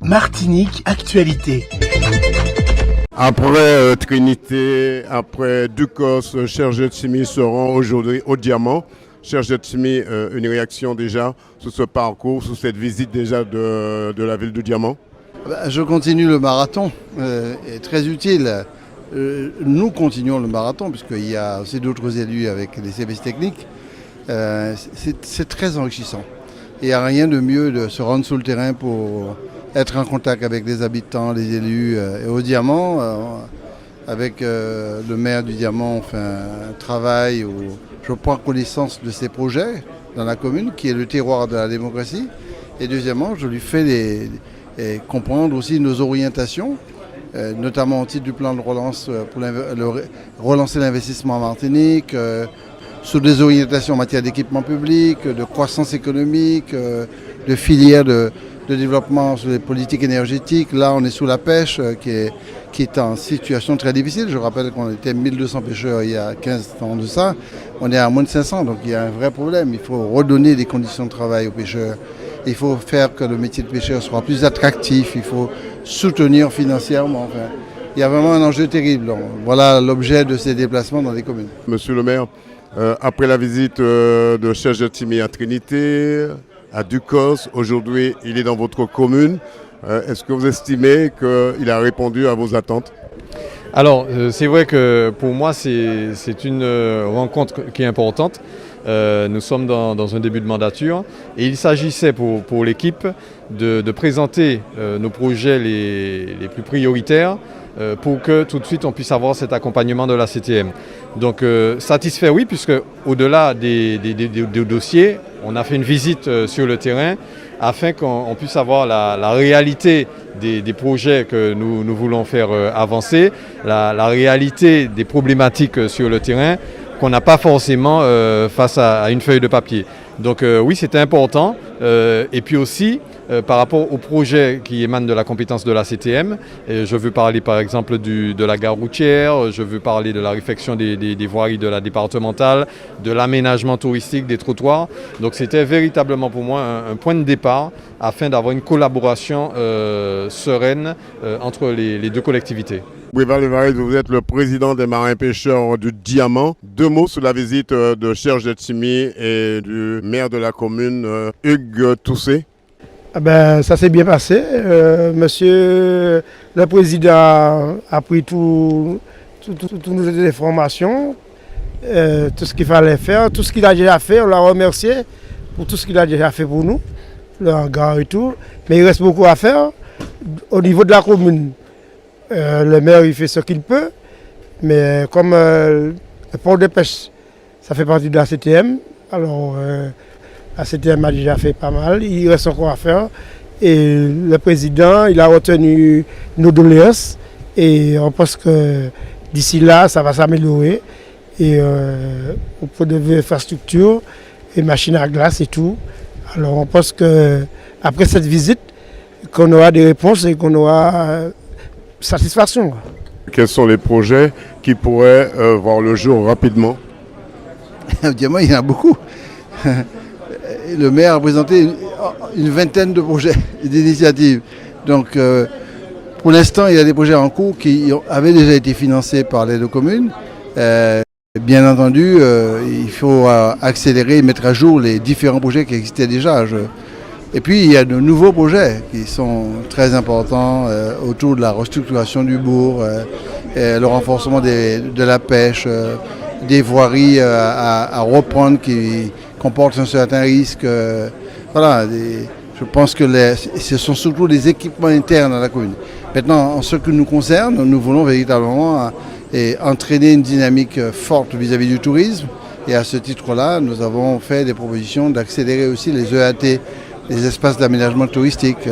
Martinique Actualité. Après Trinité, après Ducos, Cher Jetsimi seront aujourd'hui au Diamant. Cher Jetsimi, une réaction déjà sur ce parcours, sur cette visite déjà de la ville du Diamant? Je continue le marathon, est très utile. Nous continuons le marathon, puisqu'il y a aussi d'autres élus avec les services techniques. C'est très enrichissant. Il n'y a rien de mieux de se rendre sur le terrain pour être en contact avec les habitants, les élus. Et au Diamant, avec le maire du Diamant, on fait un travail où je prends connaissance de ces projets dans la commune, qui est le terroir de la démocratie. Et deuxièmement, je lui fais comprendre aussi nos orientations, notamment au titre du plan de relance pour relancer l'investissement en Martinique, sur des orientations en matière d'équipement public, de croissance économique, de filières de développement sur les politiques énergétiques. Là, on est sous la pêche qui est en situation très difficile. Je rappelle qu'on était 1200 pêcheurs il y a 15 ans de ça. On est à moins de 500, donc il y a un vrai problème. Il faut redonner des conditions de travail aux pêcheurs. Il faut faire que le métier de pêcheur soit plus attractif. Il faut soutenir financièrement. Enfin, il y a vraiment un enjeu terrible. Donc, voilà l'objet de ces déplacements dans les communes. Monsieur le maire, Après la visite de Cher Jetsimi à Trinité, à Ducos, aujourd'hui il est dans votre commune. Est-ce que vous estimez qu'il a répondu à vos attentes? Alors c'est vrai que pour moi c'est une rencontre qui est importante. Nous sommes dans un début de mandature et il s'agissait pour l'équipe de présenter nos projets les plus prioritaires pour que tout de suite on puisse avoir cet accompagnement de la CTM. Donc satisfait oui, puisque au-delà des dossiers, on a fait une visite sur le terrain afin qu'on puisse avoir la réalité des projets que nous voulons faire avancer, la réalité des problématiques sur le terrain qu'on n'a pas forcément face à une feuille de papier. Donc oui, c'était important. Et puis aussi, par rapport aux projets qui émanent de la compétence de la CTM, je veux parler par exemple de la gare routière, je veux parler de la réfection des voiries de la départementale, de l'aménagement touristique des trottoirs. Donc c'était véritablement pour moi un point de départ afin d'avoir une collaboration sereine entre les deux collectivités. Bouéval Levarez, vous êtes le président des marins pêcheurs du Diamant. Deux mots sur la visite de Cher Jetsimi et du maire de la commune, Hugues Toussé. Ça s'est bien passé. Monsieur le président a pris toutes nos informations, tout ce qu'il fallait faire, tout ce qu'il a déjà fait. On l'a remercié pour tout ce qu'il a déjà fait pour nous, le hangar et tout. Mais il reste beaucoup à faire au niveau de la commune. Le maire il fait ce qu'il peut, mais comme le port de pêche, ça fait partie de la CTM, alors la CTM a déjà fait pas mal, il reste encore à faire. Et le président, il a retenu nos doléances et on pense que d'ici là, ça va s'améliorer. Et au point de vue infrastructure et machines à glace et tout. Alors on pense qu'après cette visite, qu'on aura des réponses et qu'on aura satisfaction. Quels sont les projets qui pourraient voir le jour rapidement? Évidemment, il y en a beaucoup. Le maire a présenté une vingtaine de projets et d'initiatives. Donc, pour l'instant, il y a des projets en cours qui avaient déjà été financés par l'aide aux communes. Bien entendu, il faut accélérer et mettre à jour les différents projets qui existaient déjà. Et puis il y a de nouveaux projets qui sont très importants autour de la restructuration du bourg, le renforcement de la pêche, des voiries à reprendre qui comportent un certain risque. Voilà, je pense que ce sont surtout des équipements internes à la commune. Maintenant, en ce qui nous concerne, nous voulons véritablement entraîner une dynamique forte vis-à-vis du tourisme. Et à ce titre-là, nous avons fait des propositions d'accélérer aussi les EAT, les espaces d'aménagement touristique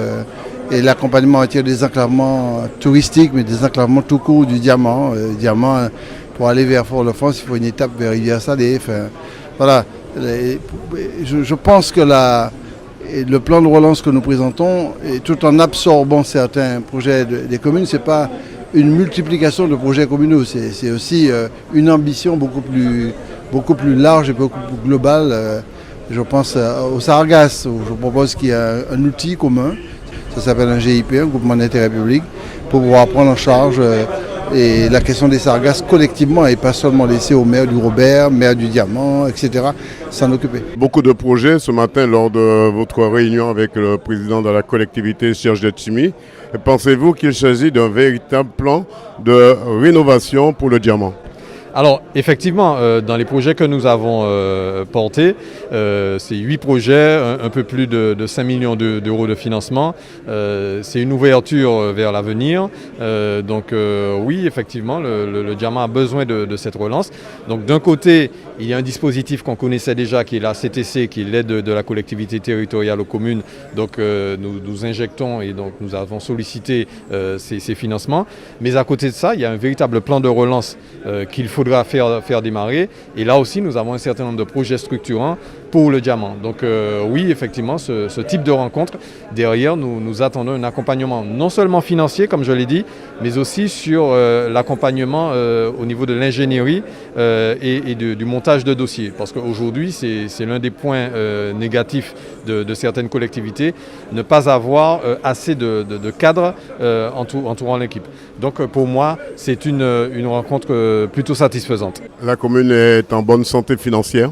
et l'accompagnement en matière de désenclavement touristique, mais désenclavement tout court du Diamant. Diamant, pour aller vers Fort-de-France, il faut une étape vers Rivière-Salée. Enfin, voilà. Je pense que le plan de relance que nous présentons, et tout en absorbant certains projets des communes, ce n'est pas une multiplication de projets communaux, c'est aussi une ambition beaucoup plus large et beaucoup plus globale. Je pense au Sargasses, où je propose qu'il y ait un outil commun ça s'appelle un GIP, un groupement d'intérêt public, pour pouvoir prendre en charge et la question des sargasses collectivement et pas seulement laisser au maire du Robert, maire du Diamant, etc., s'en occuper. Beaucoup de projets ce matin lors de votre réunion avec le président de la collectivité, Serge Letchimy. Pensez-vous qu'il s'agit d'un véritable plan de rénovation pour le Diamant? Alors effectivement, dans les projets que nous avons portés, c'est 8 projets, un peu plus de 5 millions d'euros de financement. C'est une ouverture vers l'avenir. Donc oui, effectivement, le Diamant a besoin de cette relance. Donc d'un côté, il y a un dispositif qu'on connaissait déjà qui est la CTC, qui est l'aide de la collectivité territoriale aux communes. Donc nous injectons et donc nous avons sollicité ces financements. Mais à côté de ça, il y a un véritable plan de relance qu'il faudra faire démarrer. Et là aussi, nous avons un certain nombre de projets structurants pour le Diamant. Donc oui, effectivement, ce type de rencontre, derrière, nous attendons un accompagnement non seulement financier, comme je l'ai dit, mais aussi sur l'accompagnement au niveau de l'ingénierie et du montage de dossiers. Parce qu'aujourd'hui, c'est l'un des points négatifs de certaines collectivités, ne pas avoir assez de cadres entourant l'équipe. Donc pour moi, c'est une rencontre plutôt satisfaisante. La commune est en bonne santé financière?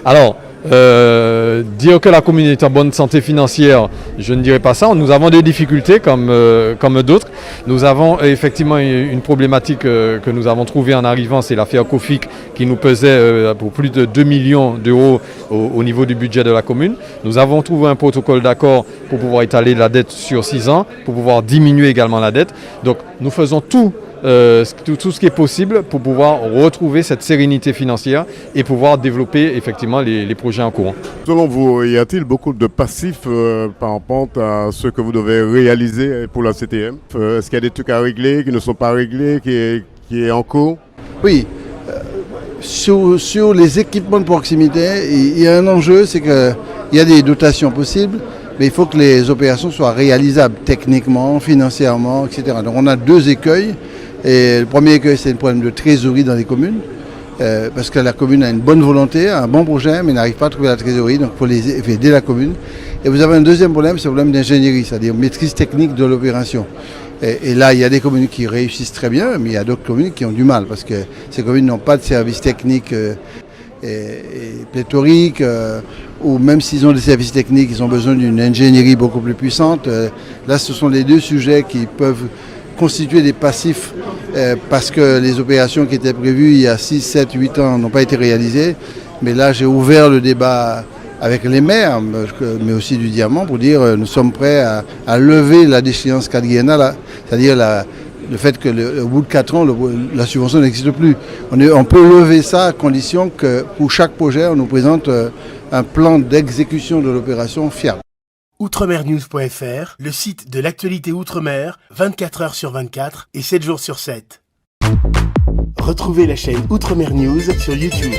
Alors, dire que la commune est en bonne santé financière, je ne dirais pas ça. Nous avons des difficultés comme d'autres. Nous avons effectivement une problématique que nous avons trouvée en arrivant, c'est l'affaire Cofic qui nous pesait pour plus de 2 millions d'euros au niveau du budget de la commune. Nous avons trouvé un protocole d'accord pour pouvoir étaler la dette sur 6 ans, pour pouvoir diminuer également la dette. Donc nous faisons tout ce qui est possible pour pouvoir retrouver cette sérénité financière et pouvoir développer effectivement les projets en cours. Selon vous, y a-t-il beaucoup de passifs par rapport à ce que vous devez réaliser pour la CTM? Est-ce qu'il y a des trucs à régler qui ne sont pas réglés, qui est en cours? Oui, sur les équipements de proximité, il y a un enjeu, c'est qu'il y a des dotations possibles, mais il faut que les opérations soient réalisables techniquement, financièrement, etc. Donc on a 2 écueils. Et le premier écueil, c'est le problème de trésorerie dans les communes, parce que la commune a une bonne volonté, un bon projet, mais n'arrive pas à trouver la trésorerie, donc il faut aider la commune. Et vous avez un deuxième problème, c'est le problème d'ingénierie, c'est-à-dire maîtrise technique de l'opération. Et là, il y a des communes qui réussissent très bien, mais il y a d'autres communes qui ont du mal, parce que ces communes n'ont pas de services techniques pléthoriques, ou même s'ils ont des services techniques, ils ont besoin d'une ingénierie beaucoup plus puissante. Là, ce sont les 2 sujets qui peuvent constituer des passifs parce que les opérations qui étaient prévues il y a 6, 7, 8 ans n'ont pas été réalisées. Mais là, j'ai ouvert le débat avec les maires, mais aussi du Diamant, pour dire nous sommes prêts à lever la déchéance quadriennale, c'est-à-dire le fait qu'au bout de 4 ans, la subvention n'existe plus. On peut lever ça à condition que pour chaque projet, on nous présente un plan d'exécution de l'opération fiable. Outremernews.fr, le site de l'actualité Outre-mer, 24 heures sur 24 et 7 jours sur 7. Retrouvez la chaîne Outremer News sur YouTube.